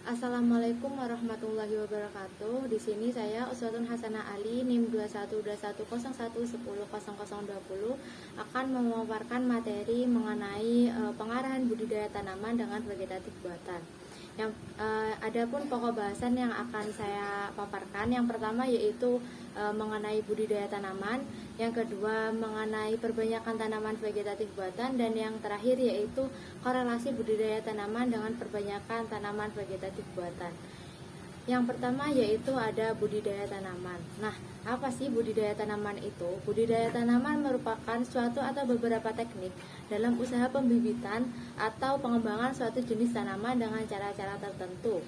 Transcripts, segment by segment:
Assalamualaikum warahmatullahi wabarakatuh. Di sini saya Uswatun Hasanah Ali NIM 212101100020 akan memaparkan materi mengenai pengarahan budidaya tanaman dengan vegetatif buatan. Adapun pokok bahasan yang akan saya paparkan, yang pertama yaitu mengenai budidaya tanaman, yang kedua mengenai perbanyakan tanaman vegetatif buatan, dan yang terakhir yaitu korelasi budidaya tanaman dengan perbanyakan tanaman vegetatif buatan. Yang pertama yaitu ada budidaya tanaman. Nah, apa sih budidaya tanaman itu? Budidaya tanaman merupakan suatu atau beberapa teknik dalam usaha pembibitan atau pengembangan suatu jenis tanaman dengan cara-cara tertentu.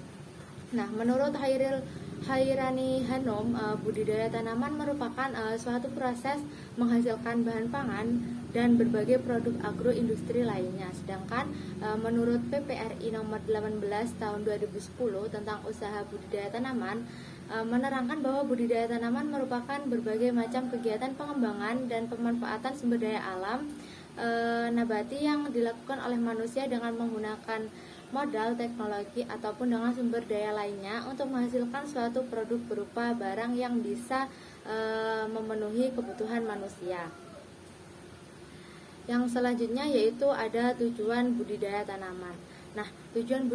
Nah, menurut Hairani Hanum, budidaya tanaman merupakan suatu proses menghasilkan bahan pangan dan berbagai produk agroindustri lainnya. Sedangkan menurut PPRI nomor 18 tahun 2010 tentang usaha budidaya tanaman menerangkan bahwa budidaya tanaman merupakan berbagai macam kegiatan pengembangan dan pemanfaatan sumber daya alam nabati yang dilakukan oleh manusia dengan menggunakan modal, teknologi, ataupun dengan sumber daya lainnya untuk menghasilkan suatu produk berupa barang yang bisa memenuhi kebutuhan manusia. Yang selanjutnya yaitu ada tujuan budidaya tanaman. Nah, tujuan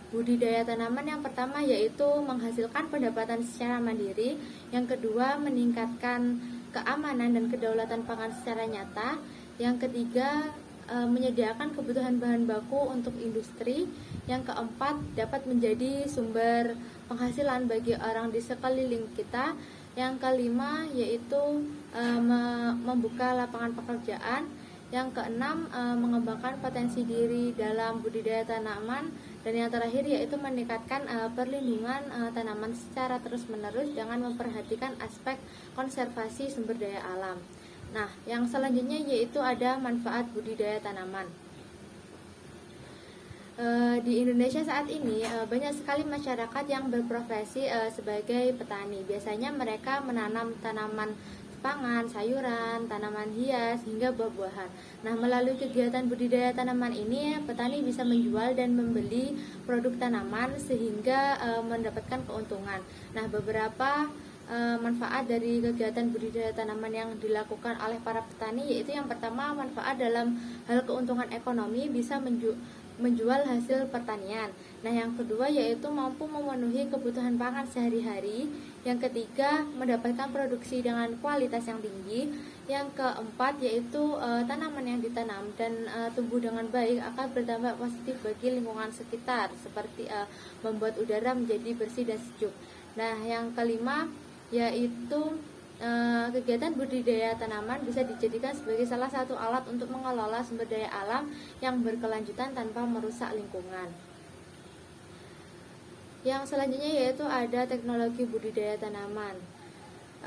budidaya tanaman yang pertama yaitu menghasilkan pendapatan secara mandiri, yang kedua meningkatkan keamanan dan kedaulatan pangan secara nyata, yang ketiga menyediakan kebutuhan bahan baku untuk industri, yang keempat dapat menjadi sumber penghasilan bagi orang di sekeliling kita, yang kelima yaitu membuka lapangan pekerjaan, yang keenam mengembangkan potensi diri dalam budidaya tanaman, dan yang terakhir yaitu meningkatkan perlindungan tanaman secara terus-menerus dengan memperhatikan aspek konservasi sumber daya alam. Nah, yang selanjutnya yaitu ada manfaat budidaya tanaman. Di Indonesia saat ini banyak sekali masyarakat yang berprofesi sebagai petani. Biasanya mereka menanam tanaman pangan, sayuran, tanaman hias, hingga buah-buahan. Nah, melalui kegiatan budidaya tanaman ini, petani bisa menjual dan membeli produk tanaman sehingga mendapatkan keuntungan. Nah, beberapa manfaat dari kegiatan budidaya tanaman yang dilakukan oleh para petani yaitu yang pertama, manfaat dalam hal keuntungan ekonomi, bisa menjual hasil pertanian. Nah, yang kedua yaitu mampu memenuhi kebutuhan pangan sehari-hari. Yang ketiga, mendapatkan produksi dengan kualitas yang tinggi. Yang keempat yaitu tanaman yang ditanam dan tumbuh dengan baik akan berdampak positif bagi lingkungan sekitar, seperti membuat udara menjadi bersih dan sejuk. Nah, yang kelima yaitu kegiatan budidaya tanaman bisa dijadikan sebagai salah satu alat untuk mengelola sumber daya alam yang berkelanjutan tanpa merusak lingkungan. Yang selanjutnya yaitu ada teknologi budidaya tanaman.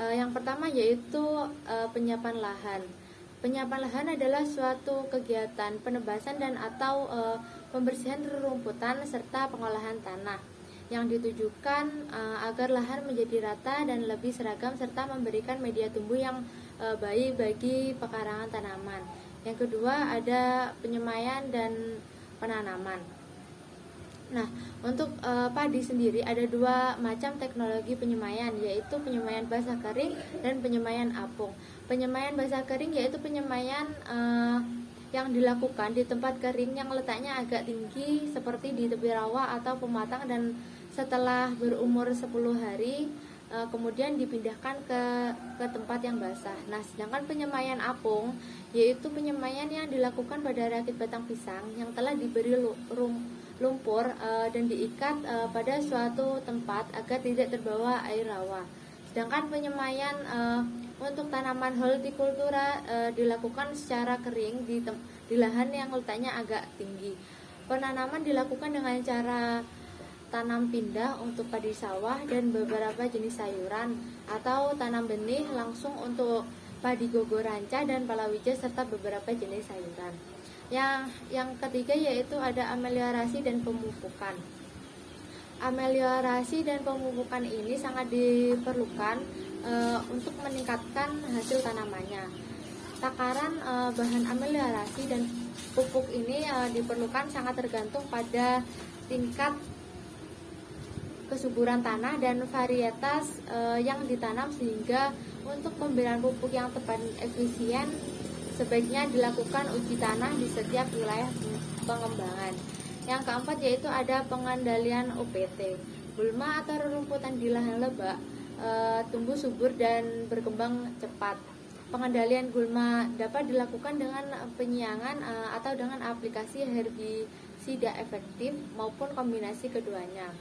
Yang pertama yaitu penyiapan lahan. Penyiapan lahan adalah suatu kegiatan penebasan dan atau pembersihan rerumputan serta pengolahan tanah yang ditujukan agar lahan menjadi rata dan lebih seragam serta memberikan media tumbuh yang baik bagi pekarangan tanaman. Yang kedua ada penyemaian dan penanaman. Nah, untuk padi sendiri ada dua macam teknologi penyemaian, yaitu penyemaian basah kering dan penyemaian apung. Penyemaian basah kering yaitu penyemaian yang dilakukan di tempat kering yang letaknya agak tinggi seperti di tepi rawa atau pematang, dan setelah berumur 10 hari kemudian dipindahkan ke tempat yang basah. Nah, sedangkan penyemaian apung yaitu penyemaian yang dilakukan pada rakit batang pisang yang telah diberi lumpur dan diikat pada suatu tempat agar tidak terbawa air rawa. Sedangkan penyemaian untuk tanaman hortikultura dilakukan secara kering di lahan yang letaknya agak tinggi. Penanaman dilakukan dengan cara tanam pindah untuk padi sawah dan beberapa jenis sayuran, atau tanam benih langsung untuk padi gogo ranca dan palawija serta beberapa jenis sayuran. Yang ketiga yaitu ada ameliorasi dan pemupukan. Ameliorasi dan pemupukan ini sangat diperlukan untuk meningkatkan hasil tanamannya. Takaran bahan ameliorasi dan pupuk ini diperlukan sangat tergantung pada tingkat kesuburan tanah dan varietas yang ditanam, sehingga untuk pemberian pupuk yang tepat dan efisien sebaiknya dilakukan uji tanah di setiap wilayah pengembangan. Yang keempat yaitu ada pengendalian UPT. Gulma atau rerumputan di lahan lebak tumbuh subur dan berkembang cepat. Pengendalian gulma dapat dilakukan dengan penyiangan atau dengan aplikasi herbisida efektif maupun kombinasi keduanya.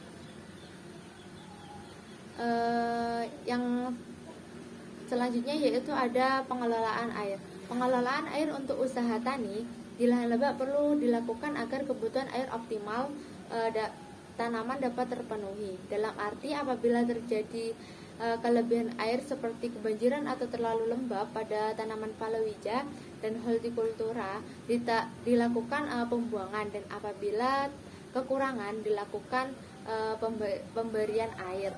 Yang selanjutnya yaitu ada pengelolaan air. Pengelolaan air untuk usaha tani di lahan lebak perlu dilakukan agar kebutuhan air optimal tanaman dapat terpenuhi. Dalam arti apabila terjadi kelebihan air seperti kebanjiran atau terlalu lembab pada tanaman palawija dan hortikultura dilakukan pembuangan, dan apabila kekurangan dilakukan pemberian air.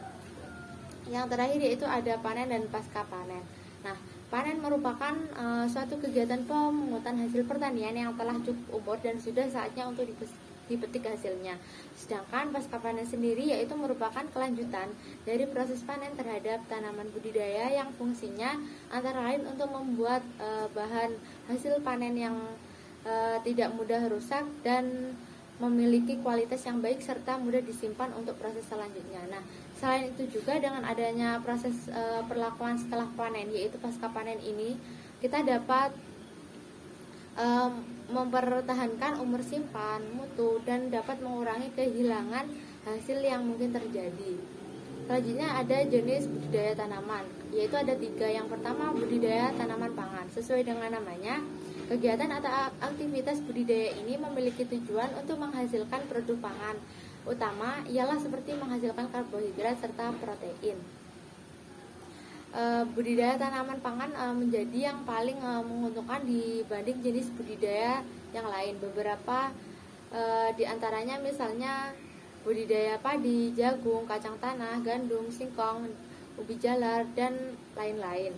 Yang terakhir yaitu ada panen dan pasca panen. Nah, panen merupakan suatu kegiatan pemungutan hasil pertanian yang telah cukup umur dan sudah saatnya untuk dipetik hasilnya. Sedangkan pasca panen sendiri yaitu merupakan kelanjutan dari proses panen terhadap tanaman budidaya yang fungsinya antara lain untuk membuat bahan hasil panen yang tidak mudah rusak dan memiliki kualitas yang baik serta mudah disimpan untuk proses selanjutnya. Nah, selain itu juga dengan adanya proses perlakuan setelah panen yaitu pasca panen ini, kita dapat mempertahankan umur simpan, mutu, dan dapat mengurangi kehilangan hasil yang mungkin terjadi. Selanjutnya ada jenis budidaya tanaman, yaitu ada 3. Yang pertama budidaya tanaman pangan. Sesuai dengan namanya, kegiatan atau aktivitas budidaya ini memiliki tujuan untuk menghasilkan produk pangan. Utama ialah seperti menghasilkan karbohidrat serta protein. Budidaya tanaman pangan menjadi yang paling menguntungkan dibanding jenis budidaya yang lain. Beberapa diantaranya misalnya budidaya padi, jagung, kacang tanah, gandum, singkong, ubi jalar, dan lain-lain.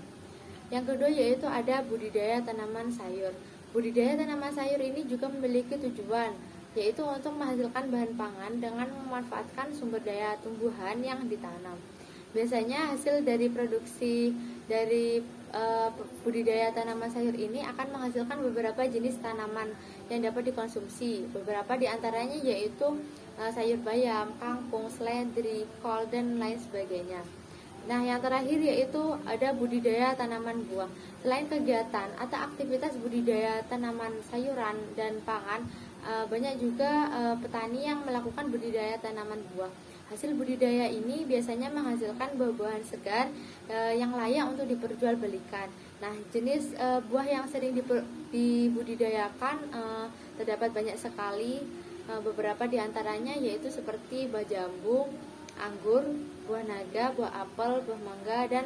Yang kedua yaitu ada budidaya tanaman sayur. Budidaya tanaman sayur ini juga memiliki tujuan, yaitu untuk menghasilkan bahan pangan dengan memanfaatkan sumber daya tumbuhan yang ditanam. Biasanya hasil dari produksi dari budidaya tanaman sayur ini akan menghasilkan beberapa jenis tanaman yang dapat dikonsumsi. Beberapa diantaranya yaitu sayur bayam, kangkung, seledri, kol, dan lain sebagainya. Nah, yang terakhir yaitu ada budidaya tanaman buah. Selain kegiatan atau aktivitas budidaya tanaman sayuran dan pangan, banyak juga petani yang melakukan budidaya tanaman buah. Hasil budidaya ini biasanya menghasilkan buah-buahan segar yang layak untuk diperjualbelikan. Nah, jenis buah yang sering dibudidayakan terdapat banyak sekali. Beberapa diantaranya yaitu seperti buah jambu, anggur, buah naga, buah apel, buah mangga, dan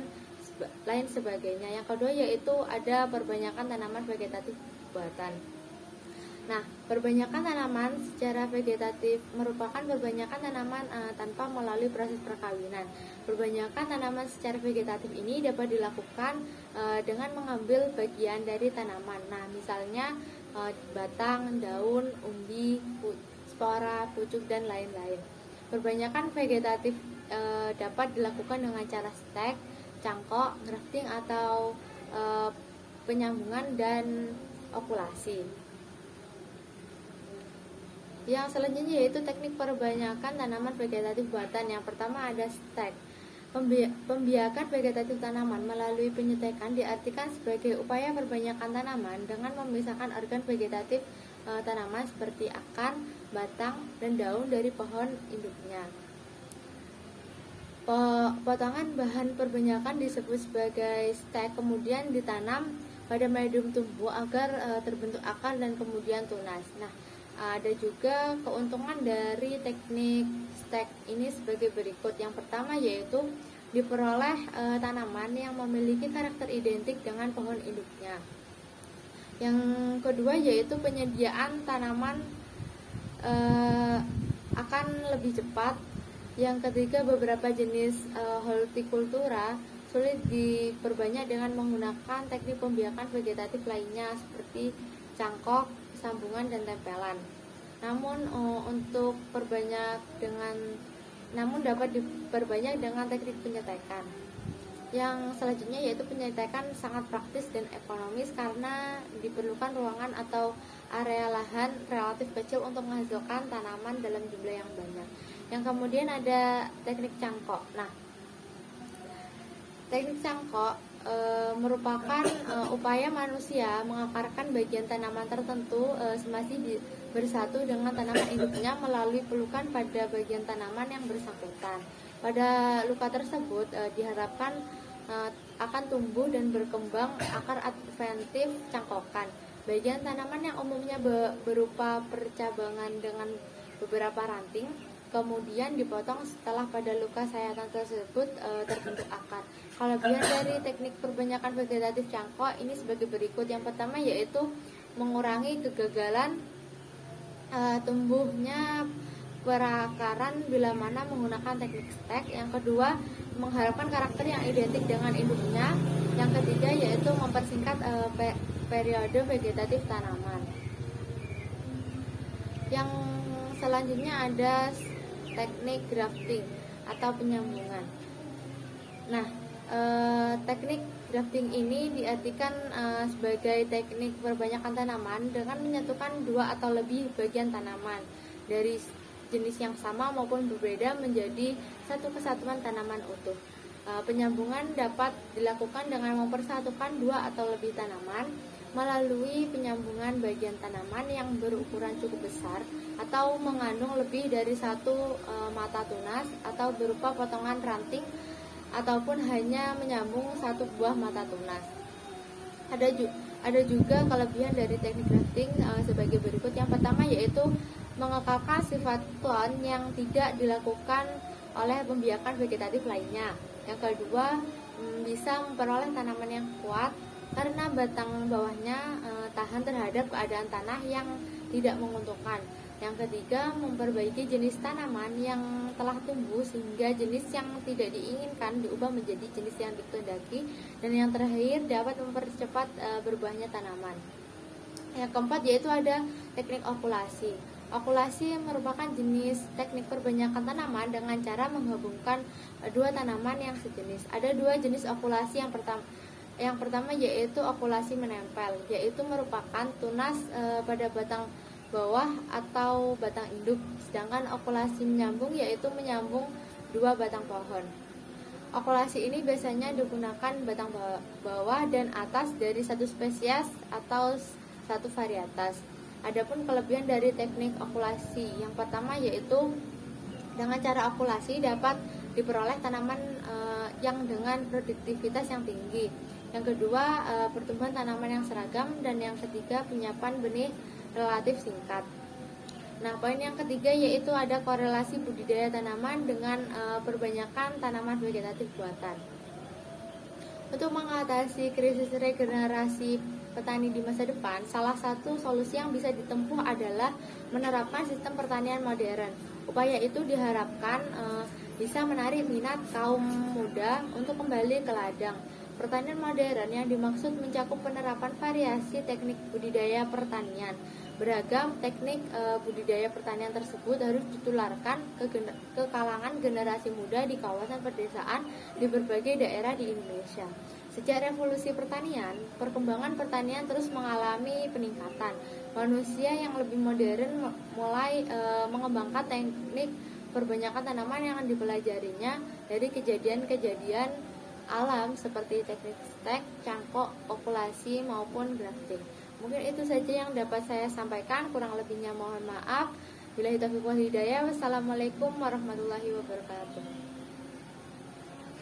lain sebagainya. Yang kedua yaitu ada perbanyakan tanaman vegetatif buatan. Nah, perbanyakan tanaman secara vegetatif merupakan perbanyakan tanaman tanpa melalui proses perkawinan. Perbanyakan tanaman secara vegetatif ini dapat dilakukan dengan mengambil bagian dari tanaman. Nah, misalnya batang, daun, umbi, spora, pucuk, dan lain-lain. Perbanyakan vegetatif dapat dilakukan dengan cara stek, cangkok, grafting, atau penyambungan dan okulasi. Yang selanjutnya yaitu teknik perbanyakan tanaman vegetatif buatan. Yang pertama ada stek. Pembiakan vegetatif tanaman melalui penyetekan diartikan sebagai upaya perbanyakan tanaman dengan memisahkan organ vegetatif tanaman seperti akar, batang, dan daun dari pohon induknya. Potongan bahan perbanyakan disebut sebagai stek, kemudian ditanam pada medium tumbuh agar terbentuk akar dan kemudian tunas. Nah, ada juga keuntungan dari teknik stek ini sebagai berikut. Yang pertama yaitu diperoleh tanaman yang memiliki karakter identik dengan pohon induknya. Yang kedua yaitu penyediaan tanaman akan lebih cepat. Yang ketiga, beberapa jenis hortikultura sulit diperbanyak dengan menggunakan teknik pembiakan vegetatif lainnya seperti cangkok, sambungan, dan tempelan. Namun untuk perbanyak dengan namun dapat diperbanyak dengan teknik penyetekan. Yang selanjutnya yaitu penyetekan sangat praktis dan ekonomis karena diperlukan ruangan atau area lahan relatif kecil untuk menghasilkan tanaman dalam jumlah yang banyak. Yang kemudian ada teknik cangkok. Nah, teknik cangkok merupakan upaya manusia mengakarkan bagian tanaman tertentu semasih bersatu dengan tanaman induknya melalui pelukan pada bagian tanaman yang bersangkutan. Pada luka tersebut diharapkan akan tumbuh dan berkembang akar adventif cangkokan. Bagian tanaman yang umumnya berupa percabangan dengan beberapa ranting, kemudian dipotong setelah pada luka sayatan tersebut terbentuk akar. Kelebihan dari teknik perbanyakan vegetatif cangkok ini sebagai berikut. Yang pertama yaitu mengurangi kegagalan tumbuhnya perakaran bila mana menggunakan teknik stek. Yang kedua, mengharapkan karakter yang identik dengan induknya. Yang ketiga yaitu mempersingkat periode vegetatif tanaman. Yang selanjutnya ada teknik grafting atau penyambungan. Nah, teknik grafting ini diartikan sebagai teknik perbanyakan tanaman dengan menyatukan dua atau lebih bagian tanaman dari jenis yang sama maupun berbeda menjadi satu kesatuan tanaman utuh. Penyambungan dapat dilakukan dengan mempersatukan dua atau lebih tanaman melalui penyambungan bagian tanaman yang berukuran cukup besar atau mengandung lebih dari satu mata tunas atau berupa potongan ranting ataupun hanya menyambung satu buah mata tunas. Ada juga kelebihan dari teknik grafting sebagai berikut. Yang pertama yaitu mengekalkan sifat klon yang tidak dilakukan oleh pembiakan vegetatif lainnya. Yang kedua, bisa memperoleh tanaman yang kuat karena batang bawahnya tahan terhadap keadaan tanah yang tidak menguntungkan. Yang ketiga, memperbaiki jenis tanaman yang telah tumbuh sehingga jenis yang tidak diinginkan diubah menjadi jenis yang dikehendaki. Dan yang terakhir, dapat mempercepat berbuahnya tanaman. Yang keempat yaitu ada teknik okulasi. Okulasi merupakan jenis teknik perbanyakan tanaman dengan cara menggabungkan dua tanaman yang sejenis. Ada dua jenis okulasi. Yang pertama yaitu okulasi menempel, yaitu merupakan tunas pada batang bawah atau batang induk. Sedangkan okulasi menyambung yaitu menyambung dua batang pohon. Okulasi ini biasanya digunakan batang bawah dan atas dari satu spesies atau satu varietas. Adapun kelebihan dari teknik okulasi, yang pertama yaitu dengan cara okulasi dapat diperoleh tanaman yang dengan produktivitas yang tinggi. Yang kedua, pertumbuhan tanaman yang seragam. Dan yang ketiga, penyiapan benih relatif singkat. Nah, poin yang ketiga yaitu ada korelasi budidaya tanaman dengan perbanyakan tanaman vegetatif buatan. Untuk mengatasi krisis regenerasi petani di masa depan, salah satu solusi yang bisa ditempuh adalah menerapkan sistem pertanian modern. Upaya itu diharapkan bisa menarik minat kaum muda untuk kembali ke ladang. Pertanian modern yang dimaksud mencakup penerapan variasi teknik budidaya pertanian. Beragam teknik budidaya pertanian tersebut harus ditularkan ke kalangan generasi muda di kawasan pedesaan di berbagai daerah di Indonesia. Sejak revolusi pertanian, perkembangan pertanian terus mengalami peningkatan. Manusia yang lebih modern mulai mengembangkan teknik perbanyakan tanaman yang dipelajarinya dari kejadian-kejadian alam seperti teknik stek, cangkok, okulasi maupun grafting. Mungkin itu saja yang dapat saya sampaikan, kurang lebihnya mohon maaf. Billahi taufiq wal hidayah. Wassalamualaikum warahmatullahi wabarakatuh.